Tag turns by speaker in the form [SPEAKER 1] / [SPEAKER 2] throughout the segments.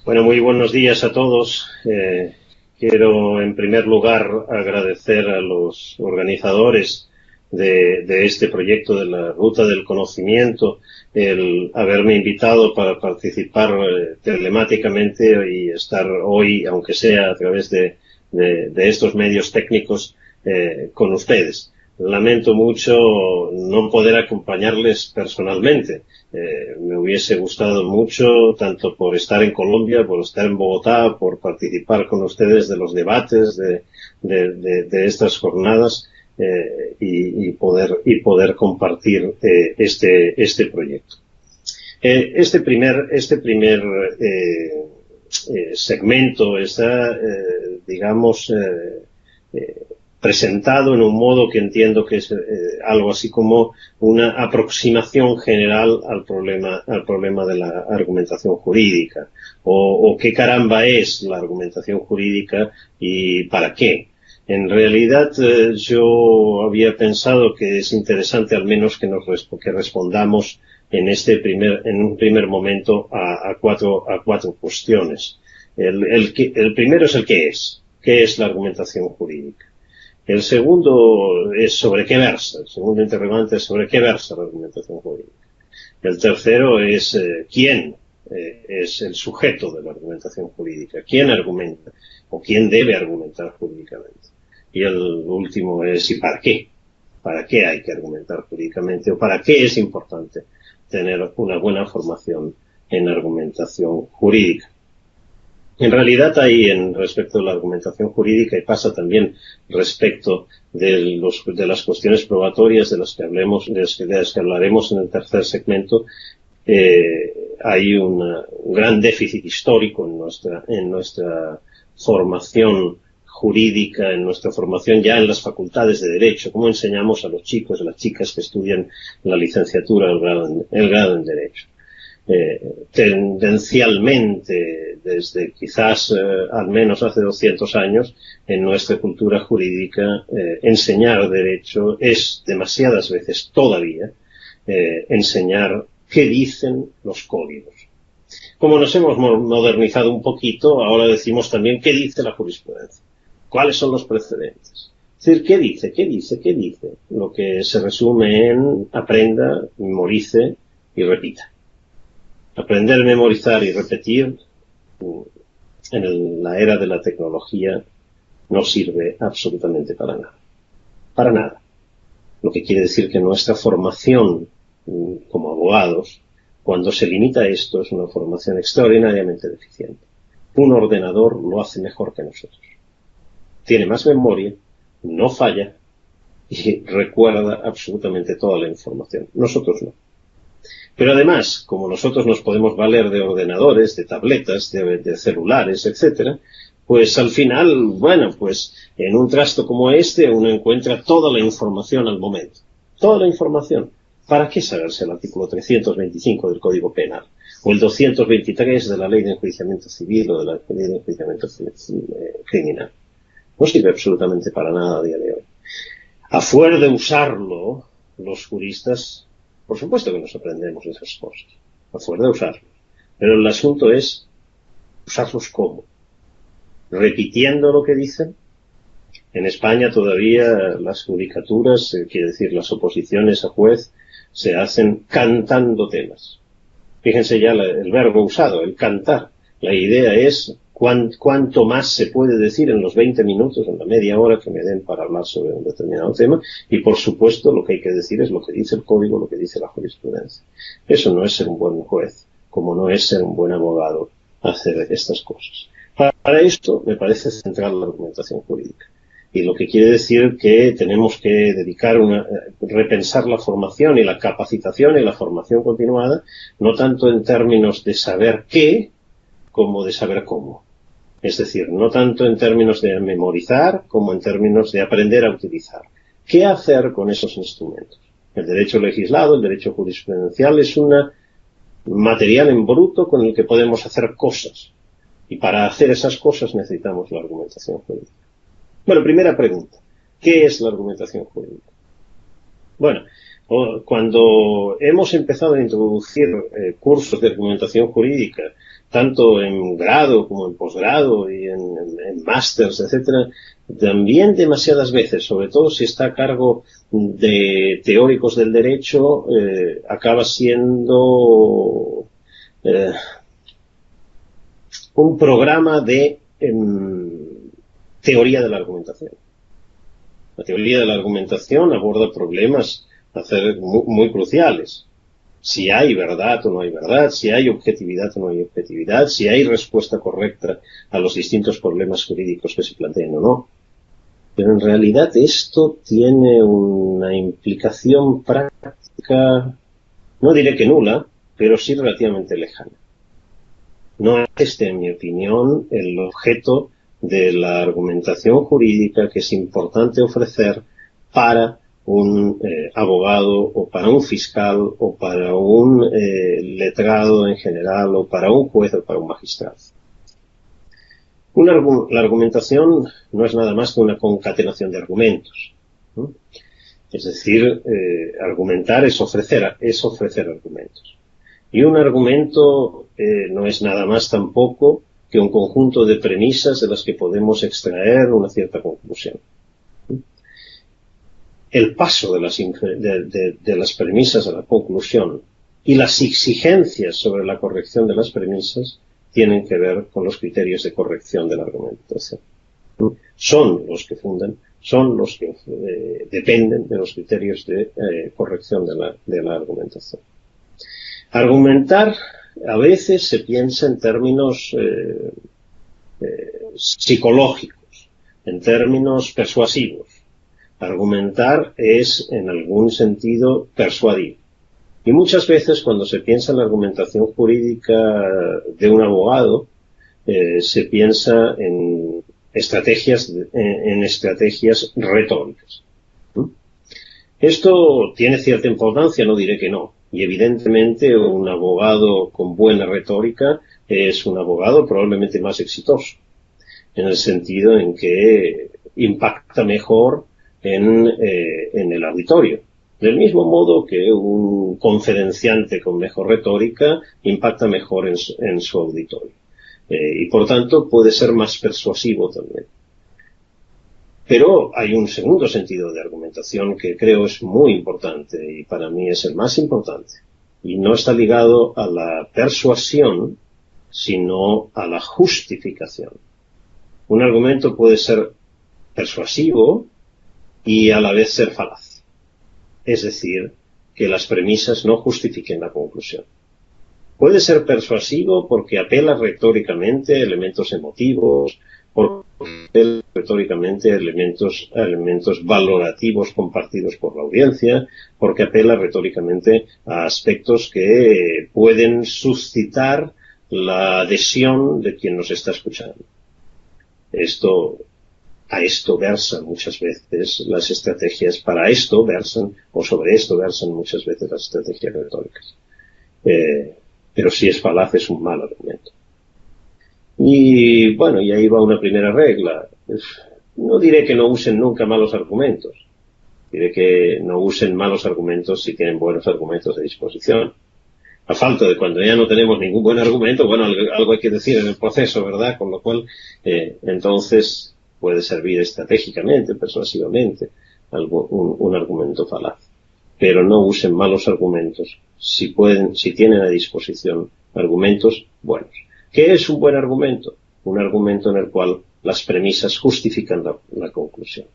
[SPEAKER 1] Bueno, muy buenos días a todos. Quiero, en primer lugar, agradecer a los organizadores de este proyecto de la Ruta del Conocimiento el haberme invitado para participar telemáticamente y estar hoy, aunque sea a través de estos medios técnicos, con ustedes. Lamento mucho no poder acompañarles personalmente. Me hubiese gustado mucho, tanto por estar en Colombia, por estar en Bogotá, por participar con ustedes de los debates de estas jornadas y poder compartir este proyecto. Este primer segmento está, digamos, presentado en un modo que entiendo que es algo así como una aproximación general al problema de la argumentación jurídica, o qué caramba es la argumentación jurídica y para qué. En realidad, yo había pensado que es interesante al menos que respondamos en un primer momento a cuatro cuestiones. El primero es el qué es. ¿Qué es la argumentación jurídica? El segundo es sobre qué versa. El segundo interrogante es sobre qué versa la argumentación jurídica. El tercero es quién es el sujeto de la argumentación jurídica. ¿Quién argumenta o quién debe argumentar jurídicamente? Y el último es ¿y para qué? ¿Para qué hay que argumentar jurídicamente? ¿O para qué es importante tener una buena formación en argumentación jurídica? En realidad respecto de la argumentación jurídica, y pasa también respecto de las cuestiones probatorias de las que hablaremos en el tercer segmento, hay un gran déficit histórico en nuestra formación jurídica, en nuestra formación ya en las facultades de Derecho. ¿Cómo enseñamos a los chicos y las chicas que estudian la licenciatura, el grado en Derecho? Tendencialmente, desde quizás al menos hace 200 años, en nuestra cultura jurídica, enseñar derecho es demasiadas veces todavía enseñar qué dicen los códigos. Como nos hemos modernizado un poquito, ahora decimos también qué dice la jurisprudencia, cuáles son los precedentes. Es decir, qué dice, lo que se resume en aprenda, memorice y repita. Aprender, memorizar y repetir en la era de la tecnología no sirve absolutamente para nada. Para nada. Lo que quiere decir que nuestra formación como abogados, cuando se limita a esto, es una formación extraordinariamente deficiente. Un ordenador lo hace mejor que nosotros. Tiene más memoria, no falla y recuerda absolutamente toda la información. Nosotros no. Pero además, como nosotros nos podemos valer de ordenadores, de tabletas, de celulares, etcétera, pues al final, bueno, pues en un trasto como este uno encuentra toda la información al momento. Toda la información. ¿Para qué saberse el artículo 325 del Código Penal? O el 223 de la Ley de Enjuiciamiento Civil o de la Ley de Enjuiciamiento Criminal. No sirve absolutamente para nada a día de hoy. A fuer de usarlo, los juristas, por supuesto que nos aprendemos esas cosas, a fuer de usarlos. Pero el asunto es usarlos cómo. Repitiendo lo que dicen. En España todavía las judicaturas, quiere decir las oposiciones a juez, se hacen cantando temas. Fíjense ya el verbo usado, el cantar. La idea es cuánto más se puede decir en los 20 minutos, en la media hora que me den para hablar sobre un determinado tema, y por supuesto lo que hay que decir es lo que dice el código, lo que dice la jurisprudencia. Eso no es ser un buen juez, como no es ser un buen abogado hacer estas cosas. Para esto me parece central la argumentación jurídica. Y lo que quiere decir que tenemos que repensar la formación y la capacitación y la formación continuada, no tanto en términos de saber qué, como de saber cómo. Es decir, no tanto en términos de memorizar, como en términos de aprender a utilizar. ¿Qué hacer con esos instrumentos? El derecho legislado, el derecho jurisprudencial es un material en bruto con el que podemos hacer cosas. Y para hacer esas cosas necesitamos la argumentación jurídica. Bueno, primera pregunta. ¿Qué es la argumentación jurídica? Bueno, cuando hemos empezado a introducir cursos de argumentación jurídica, tanto en grado como en posgrado y en másters, etcétera, también demasiadas veces, sobre todo si está a cargo de teóricos del derecho, acaba siendo un programa de teoría de la argumentación. La teoría de la argumentación aborda problemas muy cruciales. Si hay verdad o no hay verdad, si hay objetividad o no hay objetividad, si hay respuesta correcta a los distintos problemas jurídicos que se planteen o no. Pero en realidad esto tiene una implicación práctica, no diré que nula, pero sí relativamente lejana. No es, en mi opinión, el objeto de la argumentación jurídica que es importante ofrecer para un abogado o para un fiscal o para un letrado en general o para un juez o para un magistrado. La argumentación no es nada más que una concatenación de argumentos, ¿no? Es decir, argumentar es ofrecer argumentos. Y un argumento no es nada más tampoco que un conjunto de premisas de las que podemos extraer una cierta conclusión. El paso de las premisas a la conclusión y las exigencias sobre la corrección de las premisas tienen que ver con los criterios de corrección de la argumentación. Son los que fundan, son los que dependen de los criterios de corrección de la argumentación. Argumentar a veces se piensa en términos psicológicos, en términos persuasivos. Argumentar es, en algún sentido, persuadir. Y muchas veces cuando se piensa en la argumentación jurídica de un abogado, se piensa en estrategias retóricas. Esto tiene cierta importancia, no diré que no. Y evidentemente un abogado con buena retórica es un abogado probablemente más exitoso, en el sentido en que impacta mejor en el auditorio. Del mismo modo que un conferenciante con mejor retórica impacta mejor en su auditorio. Y por tanto puede ser más persuasivo también. Pero hay un segundo sentido de argumentación que creo es muy importante y para mí es el más importante. Y no está ligado a la persuasión, sino a la justificación. Un argumento puede ser persuasivo y a la vez ser falaz. Es decir, que las premisas no justifiquen la conclusión. Puede ser persuasivo porque apela retóricamente a elementos emotivos, porque apela retóricamente a elementos valorativos compartidos por la audiencia, porque apela retóricamente a aspectos que pueden suscitar la adhesión de quien nos está escuchando. A esto versan muchas veces las estrategias, para esto versan, o sobre esto versan muchas veces las estrategias retóricas. Pero si es falaz es un mal argumento. Y bueno, y ahí va una primera regla. No diré que no usen nunca malos argumentos. Diré que no usen malos argumentos si tienen buenos argumentos de disposición. A falta de cuando ya no tenemos ningún buen argumento, bueno, algo hay que decir en el proceso, ¿verdad? Con lo cual, entonces puede servir estratégicamente, persuasivamente, un argumento falaz. Pero no usen malos argumentos si tienen a disposición argumentos buenos. ¿Qué es un buen argumento? Un argumento en el cual las premisas justifican la conclusión.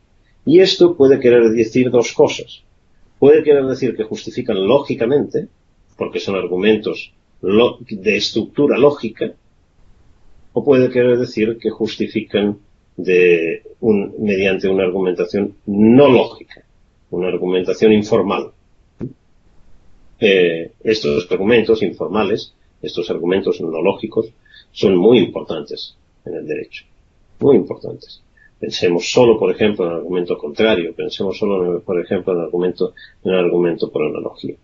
[SPEAKER 1] Y esto puede querer decir dos cosas. Puede querer decir que justifican lógicamente, porque son argumentos de estructura lógica, o puede querer decir que justifican mediante una argumentación no lógica, una argumentación informal. Estos argumentos informales, estos argumentos no lógicos, son muy importantes en el derecho, muy importantes. Pensemos solo, por ejemplo, en el argumento contrario, pensemos solo, por ejemplo, en el argumento por analogía.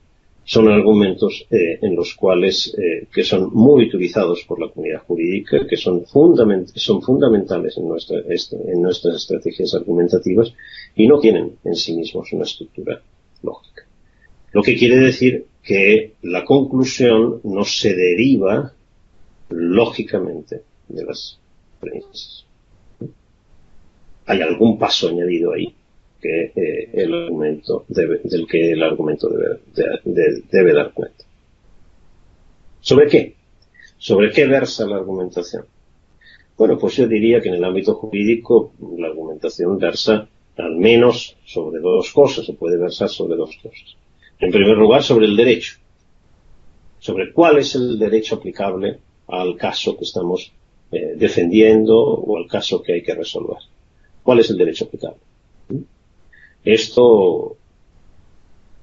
[SPEAKER 1] Son argumentos en los cuales que son muy utilizados por la comunidad jurídica, que son fundamentales en nuestras estrategias argumentativas y no tienen en sí mismos una estructura lógica. Lo que quiere decir que la conclusión no se deriva lógicamente de las premisas. Hay algún paso añadido ahí que del que el argumento debe dar cuenta. ¿Sobre qué? ¿Sobre qué versa la argumentación? Bueno, pues yo diría que en el ámbito jurídico la argumentación versa al menos sobre dos cosas, se puede versar sobre dos cosas. En primer lugar, sobre el derecho. Sobre cuál es el derecho aplicable al caso que estamos defendiendo o al caso que hay que resolver. ¿Cuál es el derecho aplicable? Esto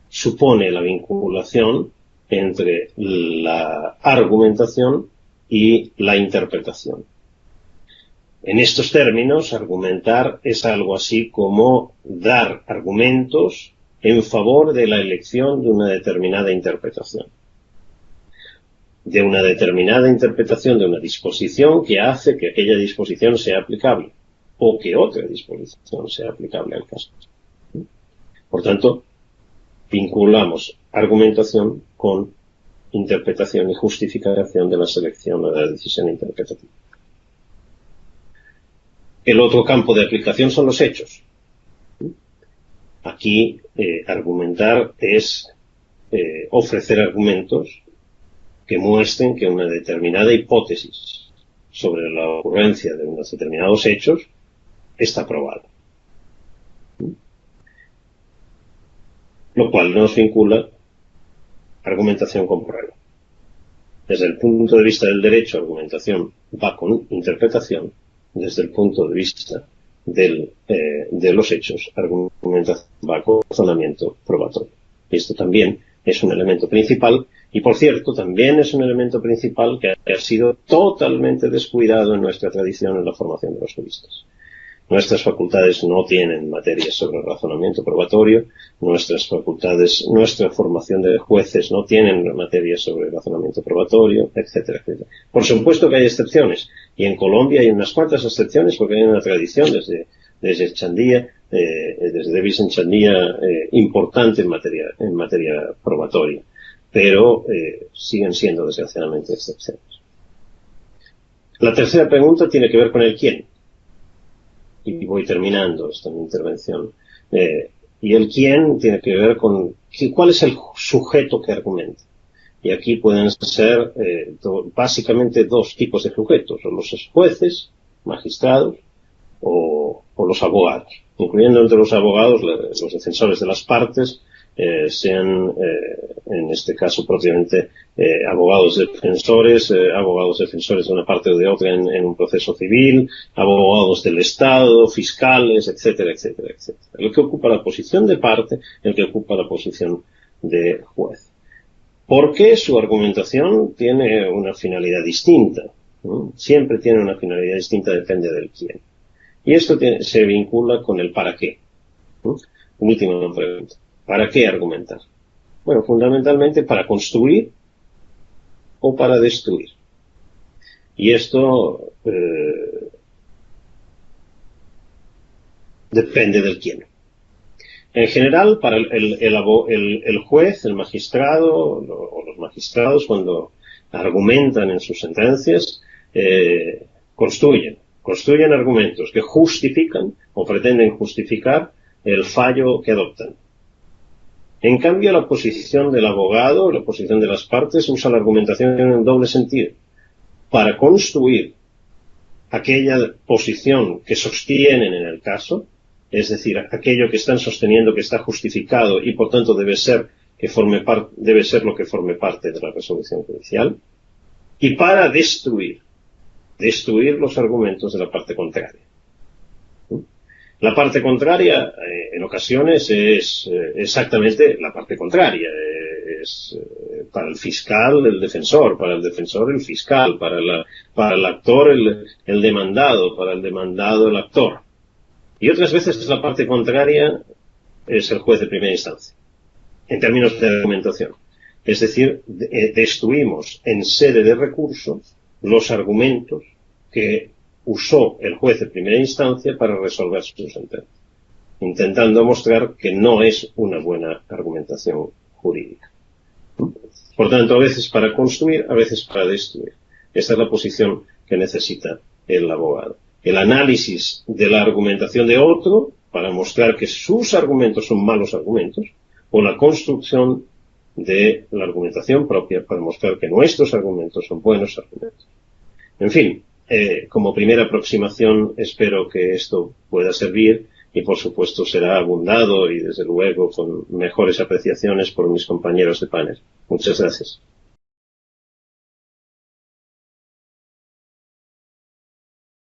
[SPEAKER 1] supone la vinculación entre la argumentación y la interpretación. En estos términos, argumentar es algo así como dar argumentos en favor de la elección de una determinada interpretación. De una determinada interpretación de una disposición que hace que aquella disposición sea aplicable o que otra disposición sea aplicable al caso. Por tanto, vinculamos argumentación con interpretación y justificación de la selección o de la decisión interpretativa. El otro campo de aplicación son los hechos. Aquí, argumentar es ofrecer argumentos que muestren que una determinada hipótesis sobre la ocurrencia de unos determinados hechos está probada. Lo cual nos vincula argumentación con prueba. Desde el punto de vista del derecho, argumentación va con interpretación. Desde el punto de vista de los hechos, argumentación va con razonamiento probatorio. Y esto también es un elemento principal, y por cierto, también es un elemento principal que ha sido totalmente descuidado en nuestra tradición en la formación de los juristas. Nuestras facultades no tienen materias sobre razonamiento probatorio, nuestra formación de jueces no tienen materias sobre razonamiento probatorio, etcétera, etcétera. Por supuesto que hay excepciones, y en Colombia hay unas cuantas excepciones porque hay una tradición desde Chandía, desde Davis en Chandía, importante en materia probatoria, pero siguen siendo desgraciadamente excepciones. La tercera pregunta tiene que ver con el quién. Y voy terminando esta intervención. Y el quién tiene que ver con cuál es el sujeto que argumenta. Y aquí pueden ser básicamente dos tipos de sujetos, o los jueces, magistrados, o los abogados, incluyendo entre los abogados los defensores de las partes, sean en este caso propiamente abogados defensores de una parte o de otra en un proceso civil, abogados del Estado, fiscales, etcétera, etcétera, etcétera. El que ocupa la posición de parte, el que ocupa la posición de juez. Porque su argumentación tiene una finalidad distinta, ¿no? Siempre tiene una finalidad distinta, depende del quién. Y esto se vincula con el para qué, ¿no? Última pregunta. ¿Para qué argumentar? Bueno, fundamentalmente para construir o para destruir. Y esto depende del quién. En general, para el juez, el magistrado o los magistrados, cuando argumentan en sus sentencias, construyen argumentos que justifican o pretenden justificar el fallo que adoptan. En cambio, la posición del abogado, la posición de las partes, usa la argumentación en un doble sentido. Para construir aquella posición que sostienen en el caso, es decir, aquello que están sosteniendo que está justificado y por tanto debe ser lo que forme parte de la resolución judicial, y para destruir los argumentos de la parte contraria. La parte contraria, en ocasiones, es exactamente la parte contraria. Es para el fiscal el defensor, para el defensor el fiscal, para el actor el demandado, para el demandado el actor. Y otras veces la parte contraria es el juez de primera instancia, en términos de argumentación. Es decir, destruimos en sede de recursos los argumentos que usó el juez de primera instancia para resolver su sentencia, intentando mostrar que no es una buena argumentación jurídica. Por tanto, a veces para construir, a veces para destruir. Esta es la posición que necesita el abogado. El análisis de la argumentación de otro para mostrar que sus argumentos son malos argumentos, o la construcción de la argumentación propia para mostrar que nuestros argumentos son buenos argumentos. En fin, como primera aproximación espero que esto pueda servir y por supuesto será abundado y desde luego con mejores apreciaciones por mis compañeros de panel. Muchas gracias.